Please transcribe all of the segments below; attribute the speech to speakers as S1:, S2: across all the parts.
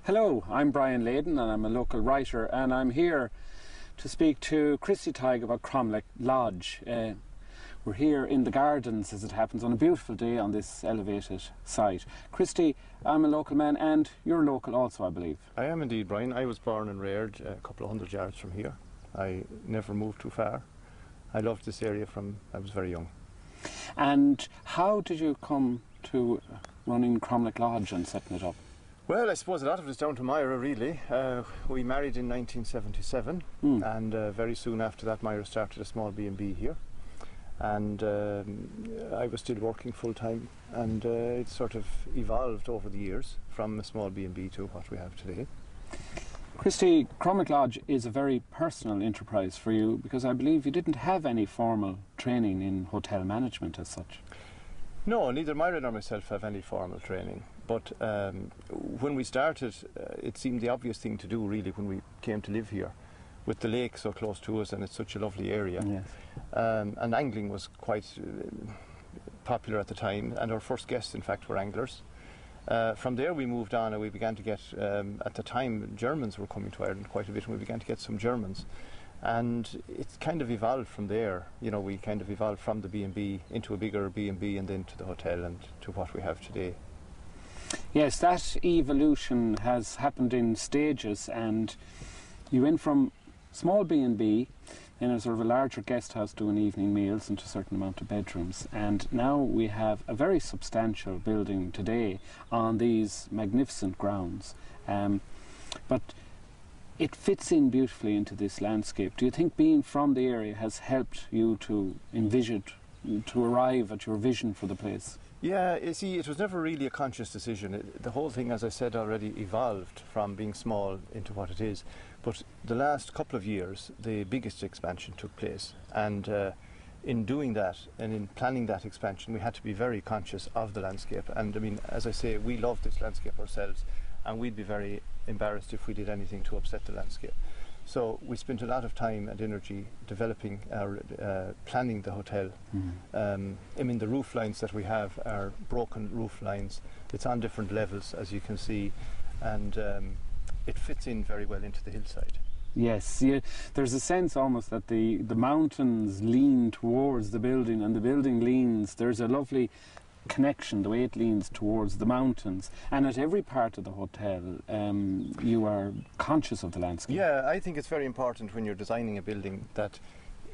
S1: Hello, I'm Brian Layden and I'm a local writer, and I'm here to speak to Christy Tighe about Cromleach Lodge. We're here in the gardens, as it happens, on a beautiful day on this elevated site. Christy, I'm a local man and you're local also, I believe.
S2: I am indeed, Brian. I was born and reared a couple of 100 yards from here. I never moved too far. I loved this area from I was very young.
S1: And how did you come to running Cromleach Lodge and setting it up?
S2: Well, I suppose a lot of it is down to Myra, really. We married in 1977, and very soon after that Myra started a small B&B here. And I was still working full-time, and it sort of evolved over the years from a small B&B to what we have today.
S1: Christy, Cromleach Lodge is a very personal enterprise for you, because I believe you didn't have any formal training in hotel management as such.
S2: No, neither Myra nor myself have any formal training. But when we started, it seemed the obvious thing to do, really, when we came to live here, with the lake so close to us and it's such a lovely area. Yes. And angling was quite popular at the time, and our first guests, in fact, were anglers. From there we moved on and we began to get, at the time, Germans were coming to Ireland quite a bit, and we began to get some Germans. And it kind of evolved from there. You know, we kind of evolved from the B&B into a bigger B&B and then to the hotel and to what we have today.
S1: Yes, that evolution has happened in stages, and you went from small B&B, then a sort of a larger guest house doing evening meals and a certain amount of bedrooms, and now we have a very substantial building today on these magnificent grounds. But it fits in beautifully into this landscape. Do you think being from the area has helped you to envision, to arrive at your vision for the place?
S2: Yeah, you see, it was never really a conscious decision. The whole thing, as I said already, evolved from being small into what it is. But the last couple of years, the biggest expansion took place. And in doing that and in planning that expansion, we had to be very conscious of the landscape. And I mean, as I say, we love this landscape ourselves, and we'd be very embarrassed if we did anything to upset the landscape. So we spent a lot of time and energy developing our planning the hotel. I mean, the roof lines that we have are broken roof lines. It's on different levels, as you can see, and it fits in very well into the hillside.
S1: Yes, there's a sense almost that the mountains lean towards the building and the building leans. There's a lovely connection, the way it leans towards the mountains, and at every part of the hotel you are conscious of the landscape.
S2: Yeah, I think it's very important when you're designing a building that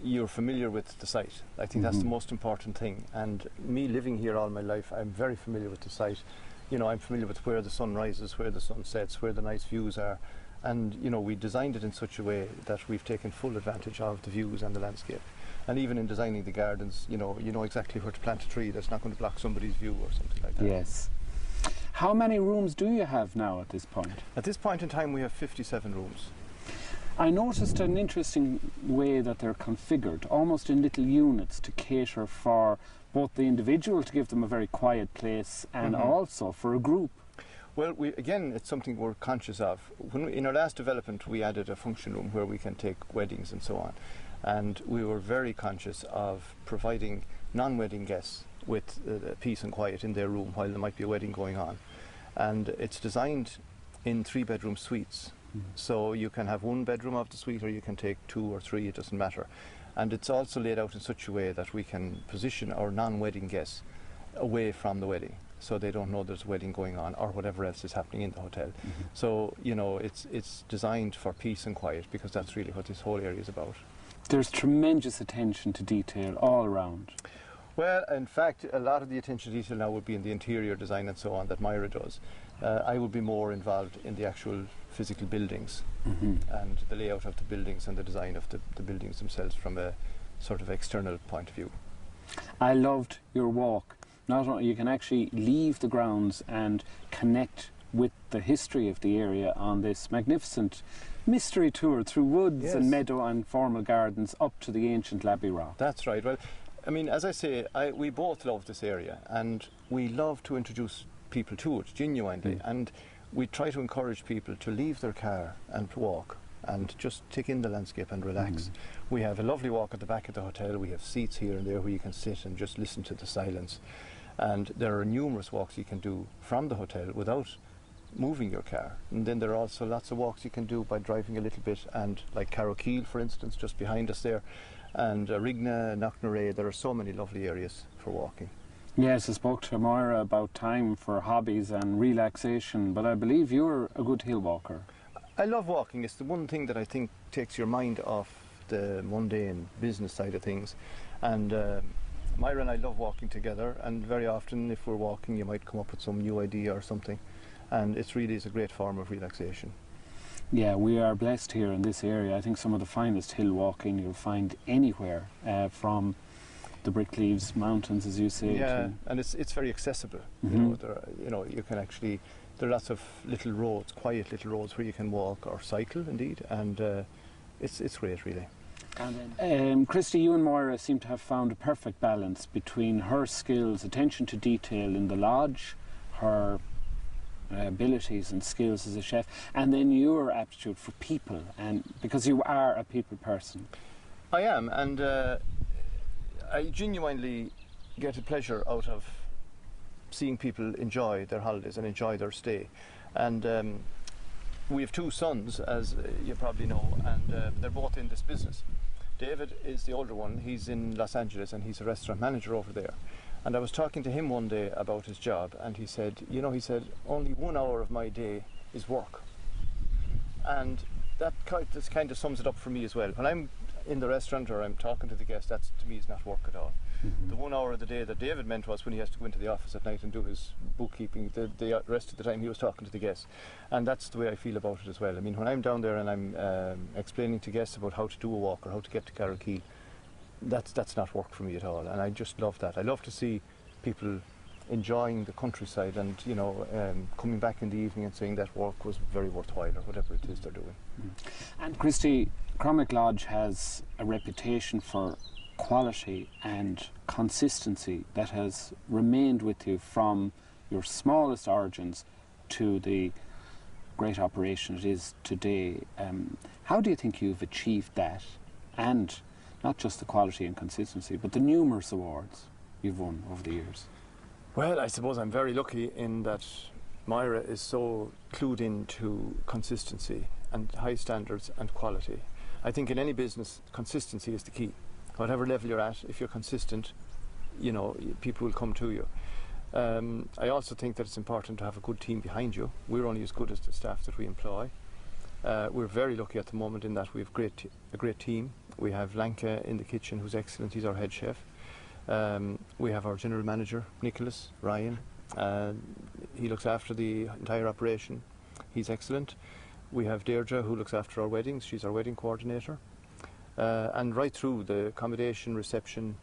S2: you're familiar with the site. I think that's the most important thing, and me living here all my life, I'm very familiar with the site. You know, I'm familiar with where the sun rises, where the sun sets, where the nice views are, and you know, we designed it in such a way that we've taken full advantage of the views and the landscape. And even in designing the gardens, you know exactly where to plant a tree that's not going to block somebody's view or something like that.
S1: Yes. How many rooms do you have now at this point?
S2: At this point in time we have 57 rooms.
S1: I noticed an interesting way that they're configured, almost in little units to cater for both the individual, to give them a very quiet place, and also for a group.
S2: Well, again, it's something we're conscious of. In our last development we added a function room where we can take weddings and so on. And we were very conscious of providing non-wedding guests with peace and quiet in their room while there might be a wedding going on. And it's designed in 3-bedroom suites. So you can have 1 bedroom of the suite, or you can take 2 or 3, it doesn't matter. And it's also laid out in such a way that we can position our non-wedding guests away from the wedding, so they don't know there's a wedding going on or whatever else is happening in the hotel. So, you know, it's designed for peace and quiet, because that's really what this whole area is about.
S1: There's tremendous attention to detail all around.
S2: Well, in fact, a lot of the attention to detail now would be in the interior design and so on that Myra does. I would be more involved in the actual physical buildings and the layout of the buildings and the design of the buildings themselves from a sort of external point of view.
S1: I loved your walk. Not only you can actually leave the grounds and connect with the history of the area on this magnificent mystery tour through woods and meadow and formal gardens up to the ancient Labby Rock.
S2: That's right. Well, I mean, as I say, we both love this area, and we love to introduce people to it genuinely, and we try to encourage people to leave their car and walk and just take in the landscape and relax. We have a lovely walk at the back of the hotel. We have seats here and there where you can sit and just listen to the silence, and there are numerous walks you can do from the hotel without moving your car. And then there are also lots of walks you can do by driving a little bit, and like Carrowkeel, for instance, just behind us there, and Rigna, Knocknarea, there are so many lovely areas for walking.
S1: Yes, I spoke to Moira about time for hobbies and relaxation, but I believe you're a good hill walker.
S2: I love walking. It's the one thing that I think takes your mind off the mundane business side of things. And Moira and I love walking together, and very often if we're walking you might come up with some new idea or something, and it's a great form of relaxation.
S1: Yeah, we are blessed here in this area. I think some of the finest hill walking you'll find anywhere, from the Brickleaves Mountains, as you say.
S2: Yeah, and it's very accessible. You can actually, there are lots of little roads, quiet little roads where you can walk or cycle indeed, and it's great really.
S1: Christy, you and Moira seem to have found a perfect balance between her skills, attention to detail in the lodge, her abilities and skills as a chef, and then your aptitude for people, and because you are a people person.
S2: I am, and I genuinely get a pleasure out of seeing people enjoy their holidays and enjoy their stay. And we have two sons, as you probably know, and they're both in this business. David is the older one. He's in Los Angeles and he's a restaurant manager over there. And I was talking to him one day about his job, and he said, only 1 hour of my day is work. And that kind of sums it up for me as well. When I'm in the restaurant or I'm talking to the guests, that to me is not work at all. The 1 hour of the day that David meant was when he has to go into the office at night and do his bookkeeping. The rest of the time he was talking to the guests, and that's the way I feel about it as well. I mean, when I'm down there and I'm explaining to guests about how to do a walk or how to get to Carrowkeel, that's not work for me at all, and I just love that. I love to see people enjoying the countryside and coming back in the evening and saying that work was very worthwhile or whatever it is they're doing.
S1: And Christy, Cromleach Lodge has a reputation for quality and consistency that has remained with you from your smallest origins to the great operation it is today. How do you think you've achieved that, and not just the quality and consistency, but the numerous awards you've won over the years?
S2: Well, I suppose I'm very lucky in that Moira is so clued into consistency and high standards and quality. I think in any business, consistency is the key. Whatever level you're at, if you're consistent, people will come to you. I also think that it's important to have a good team behind you. We're only as good as the staff that we employ. We're very lucky at the moment in that we have a great team. We have Lanka in the kitchen, who's excellent. He's our head chef. We have our general manager, Nicholas Ryan. He looks after the entire operation. He's excellent. We have Deirdre, who looks after our weddings. She's our wedding coordinator. And right through the accommodation, reception,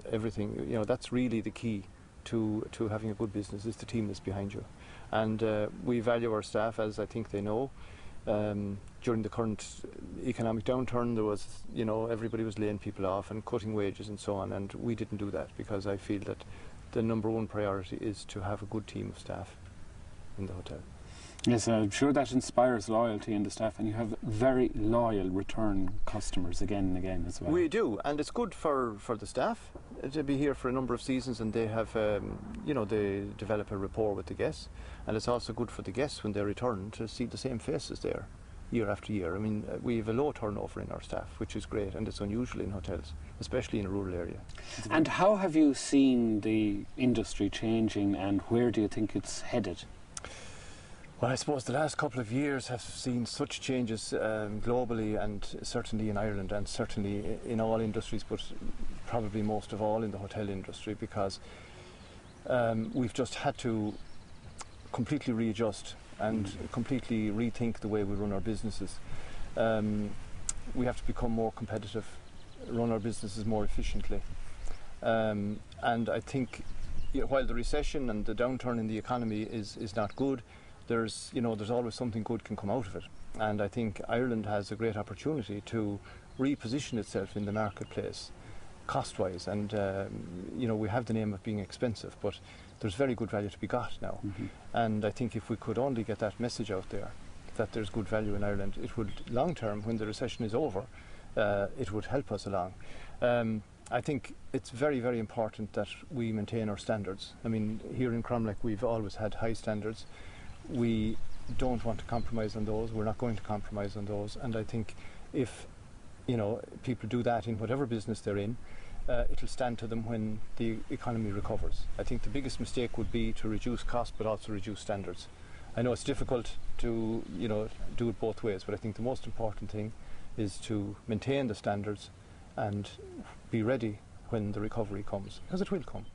S2: everything, that's really the key to having a good business, is the team that's behind you. And we value our staff, as I think they know. During the current economic downturn, there was, everybody was laying people off and cutting wages and so on, and we didn't do that, because I feel that the number one priority is to have a good team of staff in the hotel.
S1: Yes, I'm sure that inspires loyalty in the staff, and you have very loyal return customers again and again as well.
S2: We do, and it's good for the staff to be here for a number of seasons, and they have, they develop a rapport with the guests, and it's also good for the guests when they return to see the same faces there year after year. I mean, we have a low turnover in our staff, which is great, and it's unusual in hotels, especially in a rural area.
S1: And how have you seen the industry changing, and where do you think it's headed?
S2: Well, I suppose the last couple of years have seen such changes globally, and certainly in Ireland, and certainly in all industries, but probably most of all in the hotel industry, because we've just had to completely readjust and completely rethink the way we run our businesses. We have to become more competitive, run our businesses more efficiently. And I think while the recession and the downturn in the economy is not good, there's always something good can come out of it. And I think Ireland has a great opportunity to reposition itself in the marketplace cost-wise, and we have the name of being expensive, but there's very good value to be got now. And I think if we could only get that message out there, that there's good value in Ireland, it would, long term, when the recession is over, it would help us along. I think it's very, very important that we maintain our standards. I mean, here in Cromleach we've always had high standards. we don't want to compromise on those. We're not going to compromise on those. And I think if people do that in whatever business they're in, it'll stand to them when the economy recovers. I think the biggest mistake would be to reduce costs but also reduce standards. I know it's difficult to do it both ways, but I think the most important thing is to maintain the standards and be ready when the recovery comes, because it will come.